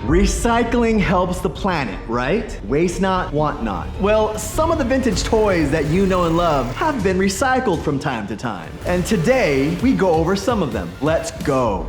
Recycling helps the planet, right? Waste not, want not. Well, some of the vintage toys that you know and love have been recycled from time to time. And today, we go over some of them. Let's go.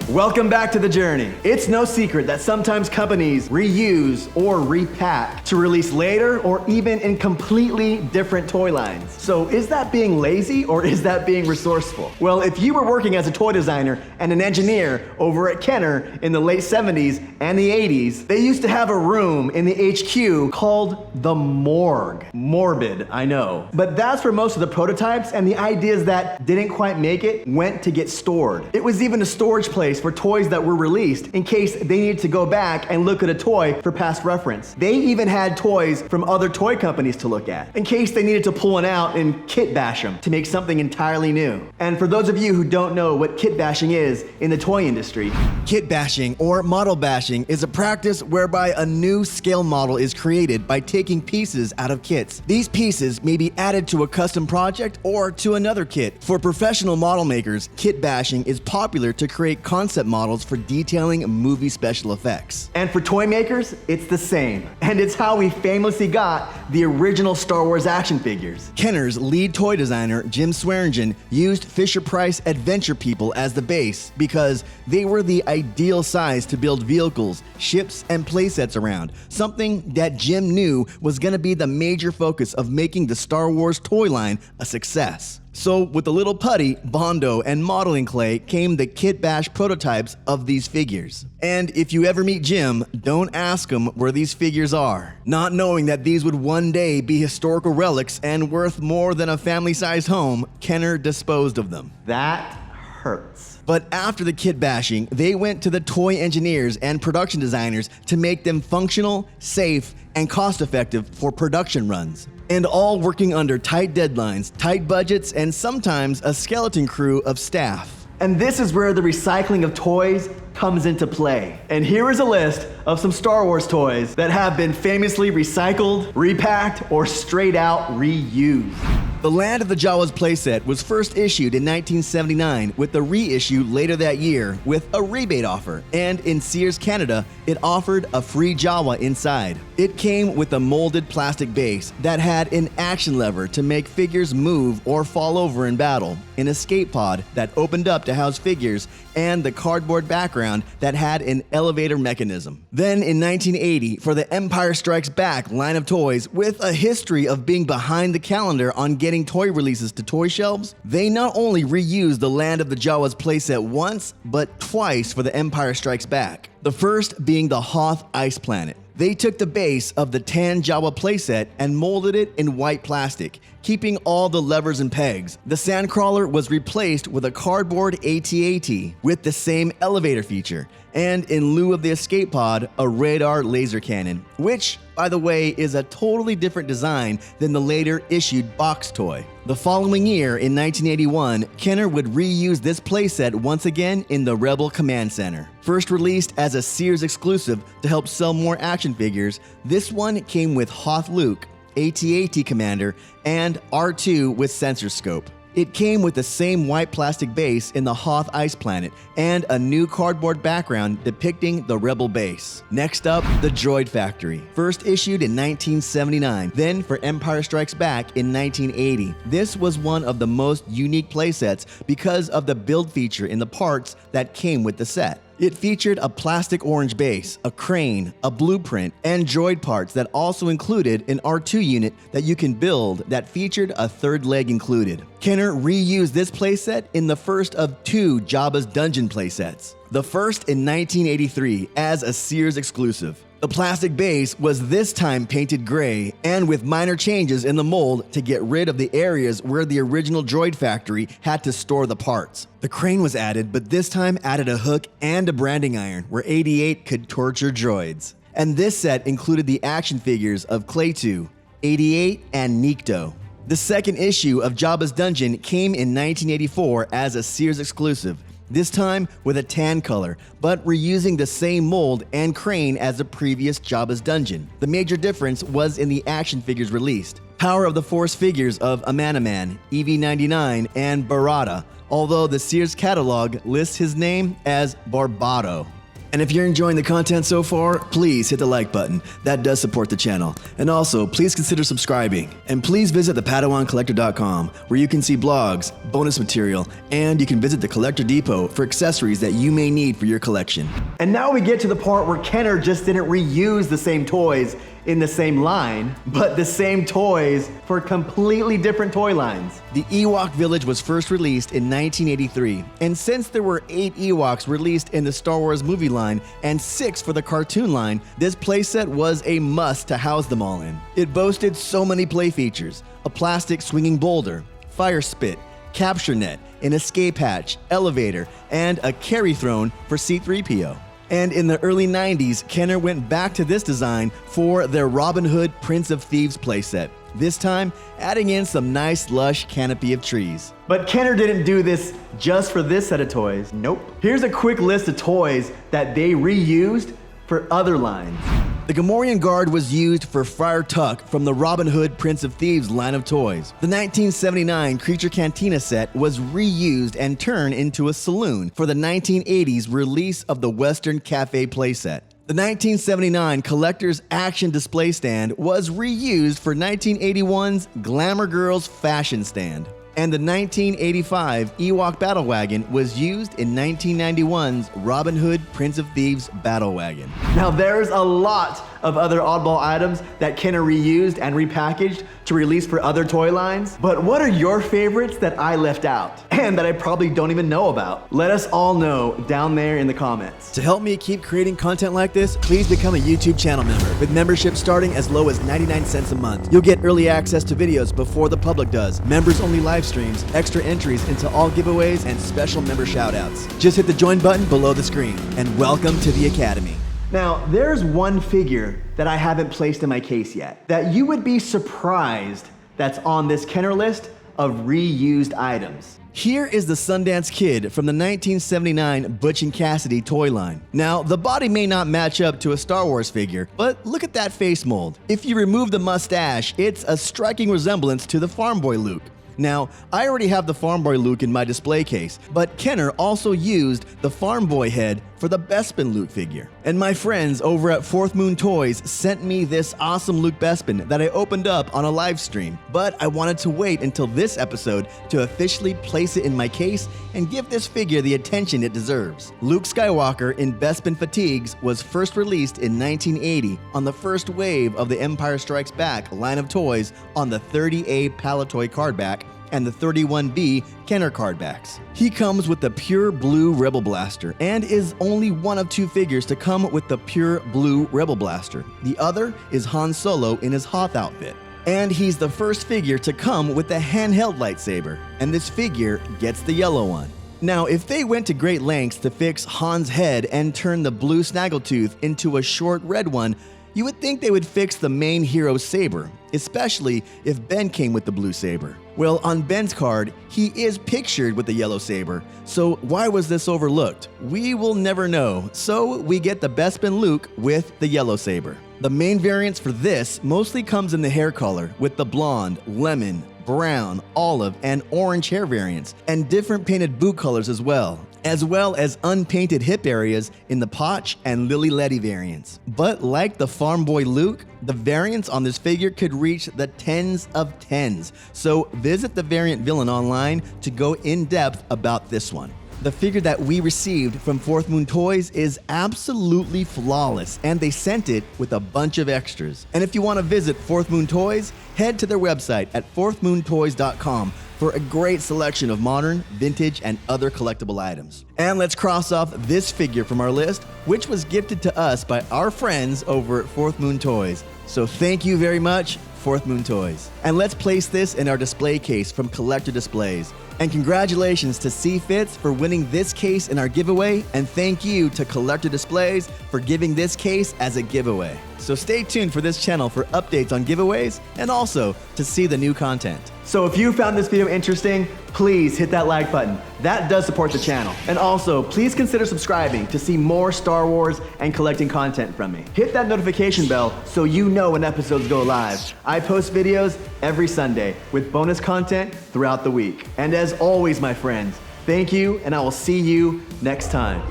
Welcome back to the journey. It's no secret that sometimes companies reuse or repack to release later or even in completely different toy lines. So is that being lazy or is that being resourceful? Well, if you were working as a toy designer and an engineer over at Kenner in the late 70s and the 80s, they used to have a room in the HQ called the morgue. Morbid, I know. But that's where most of the prototypes and the ideas that didn't quite make it went to get stored. It was even a storage place for toys that were released in case they needed to go back and look at a toy for past reference. They even had toys from other toy companies to look at in case they needed to pull one out and kit bash them to make something entirely new. And for those of you who don't know what kit bashing is in the toy industry, kit bashing or model bashing is a practice whereby a new scale model is created by taking pieces out of kits. These pieces may be added to a custom project or to another kit. For professional model makers, kit bashing is popular to create concept models for detailing movie special effects. And for toy makers, it's the same. And it's how we famously got the original Star Wars action figures. Kenner's lead toy designer, Jim Swearingen, used Fisher-Price Adventure People as the base because they were the ideal size to build vehicles, ships, and playsets around, something that Jim knew was going to be the major focus of making the Star Wars toy line a success. So with a little putty, Bondo, and modeling clay came the kit bash prototypes of these figures. And if you ever meet Jim, don't ask him where these figures are, not knowing that these would one day be historical relics and worth more than a family-sized home. Kenner disposed of them. That hurts. But after the kit bashing, they went to the toy engineers and production designers to make them functional, safe, and cost-effective for production runs. And all working under tight deadlines, tight budgets, and sometimes a skeleton crew of staff. And this is where the recycling of toys comes into play. And here is a list of some Star Wars toys that have been famously recycled, repacked, or straight out reused. The Land of the Jawas playset was first issued in 1979 with a reissue later that year with a rebate offer, and in Sears Canada, it offered a free Jawa inside. It came with a molded plastic base that had an action lever to make figures move or fall over in battle, an escape pod that opened up to house figures, and the cardboard background that had an elevator mechanism. Then in 1980, for the Empire Strikes Back line of toys with a history of being behind the calendar on getting toy releases to toy shelves, they not only reused the Land of the Jawas playset once, but twice for the Empire Strikes Back. The first being the Hoth Ice Planet. They took the base of the tan Jawa playset and molded it in white plastic, keeping all the levers and pegs. The Sandcrawler was replaced with a cardboard AT-AT with the same elevator feature, and in lieu of the escape pod, a radar laser cannon, which, by the way, is a totally different design than the later issued box toy. The following year, in 1981, Kenner would reuse this playset once again in the Rebel Command Center. First released as a Sears exclusive to help sell more action figures, this one came with Hoth Luke, AT-AT Commander, and R2 with sensor scope. It came with the same white plastic base in the Hoth Ice Planet and a new cardboard background depicting the Rebel base. Next up, the Droid Factory. First issued in 1979, then for Empire Strikes Back in 1980. This was one of the most unique playsets because of the build feature in the parts that came with the set. It featured a plastic orange base, a crane, a blueprint, and droid parts that also included an R2 unit that you can build that featured a third leg included. Kenner reused this playset in the first of two Jabba's Dungeon playsets. The first in 1983 as a Sears exclusive. The plastic base was this time painted gray and with minor changes in the mold to get rid of the areas where the original Droid Factory had to store the parts. The crane was added, but this time added a hook and a branding iron where 88 could torture droids. And this set included the action figures of Claytu, 88, and Nikto. The second issue of Jabba's Dungeon came in 1984 as a Sears exclusive. This time with a tan color, but reusing the same mold and crane as the previous Jabba's Dungeon. The major difference was in the action figures released. Power of the Force figures of Amanaman, EV-99, and Barada, although the Sears catalog lists his name as Barbado. And if you're enjoying the content so far, please hit the like button. That does support the channel. And also, please consider subscribing. And please visit the PadawanCollector.com, where you can see blogs, bonus material, and you can visit the Collector Depot for accessories that you may need for your collection. And now we get to the part where Kenner just didn't reuse the same toys in the same line, but the same toys for completely different toy lines. The Ewok Village was first released in 1983, and since there were 8 Ewoks released in the Star Wars movie line and 6 for the cartoon line, this playset was a must to house them all in. It boasted so many play features: a plastic swinging boulder, fire spit, capture net, an escape hatch, elevator, and a carry throne for C-3PO. And in the early 90s, Kenner went back to this design for their Robin Hood Prince of Thieves playset, this time adding in some nice lush canopy of trees. But Kenner didn't do this just for this set of toys. Nope. Here's a quick list of toys that they reused for other lines. The Gamorrean Guard was used for Friar Tuck from the Robin Hood Prince of Thieves line of toys. The 1979 Creature Cantina set was reused and turned into a saloon for the 1980s release of the Western Cafe playset. The 1979 Collector's Action Display Stand was reused for 1981's Glamour Girls Fashion Stand. And the 1985 Ewok Battle Wagon was used in 1991's Robin Hood Prince of Thieves Battle Wagon. Now there's a lot of other oddball items that Kenner reused and repackaged to release for other toy lines, but what are your favorites that I left out and that I probably don't even know about? Let us all know down there in the comments. To help me keep creating content like this, please become a YouTube channel member with membership starting as low as 99 cents a month. You'll get early access to videos before the public does, members only live streams, extra entries into all giveaways, and special member shoutouts. Just hit the join button below the screen, and welcome to the Academy. Now, there's one figure that I haven't placed in my case yet that you would be surprised that's on this Kenner list of reused items. Here is the Sundance Kid from the 1979 Butch and Cassidy toy line. Now, the body may not match up to a Star Wars figure, but look at that face mold. If you remove the mustache, it's a striking resemblance to the Farm Boy Luke. Now, I already have the Farm Boy Luke in my display case, but Kenner also used the Farm Boy head for the Bespin Luke figure. And my friends over at Fourth Moon Toys sent me this awesome Luke Bespin that I opened up on a live stream, but I wanted to wait until this episode to officially place it in my case and give this figure the attention it deserves. Luke Skywalker in Bespin fatigues was first released in 1980 on the first wave of the Empire Strikes Back line of toys on the 30A Palitoy card back and the 31B Kenner card backs. He comes with the pure blue Rebel Blaster and is only one of 2 figures to come with the pure blue Rebel Blaster. The other is Han Solo in his Hoth outfit. And he's the first figure to come with the handheld lightsaber, and this figure gets the yellow one. Now, if they went to great lengths to fix Han's head and turn the blue snaggletooth into a short red one, you would think they would fix the main hero's saber, especially if Ben came with the blue saber. Well, on Ben's card, he is pictured with the yellow saber, so why was this overlooked? We will never know, so we get the Bespin Luke with the yellow saber. The main variants for this mostly comes in the hair color, with the blonde, lemon, brown, olive, and orange hair variants, and different painted boot colors as well as unpainted hip areas in the Potch and Lily Letty variants. But like the Farm Boy Luke, the variants on this figure could reach the tens of tens, so visit the variant villain online to go in depth about this one. The figure that we received from Fourth Moon Toys is absolutely flawless, and they sent it with a bunch of extras. And if you want to visit Fourth Moon Toys, head to their website at fourthmoontoys.com for a great selection of modern, vintage, and other collectible items. And let's cross off this figure from our list, which was gifted to us by our friends over at Fourth Moon Toys. So thank you very much, Fourth Moon Toys. And let's place this in our display case from Collector Displays. And congratulations to C-Fits for winning this case in our giveaway, and thank you to Collector Displays for giving this case as a giveaway. So stay tuned for this channel for updates on giveaways and also to see the new content. So if you found this video interesting, please hit that like button. That does support the channel. And also, please consider subscribing to see more Star Wars and collecting content from me. Hit that notification bell so you know when episodes go live. I post videos every Sunday with bonus content throughout the week. And as always, my friends, thank you, and I will see you next time.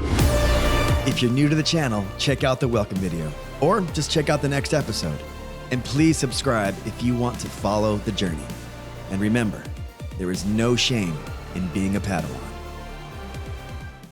If you're new to the channel, check out the welcome video, or just check out the next episode. And please subscribe if you want to follow the journey. And remember, there is no shame in being a Padawan.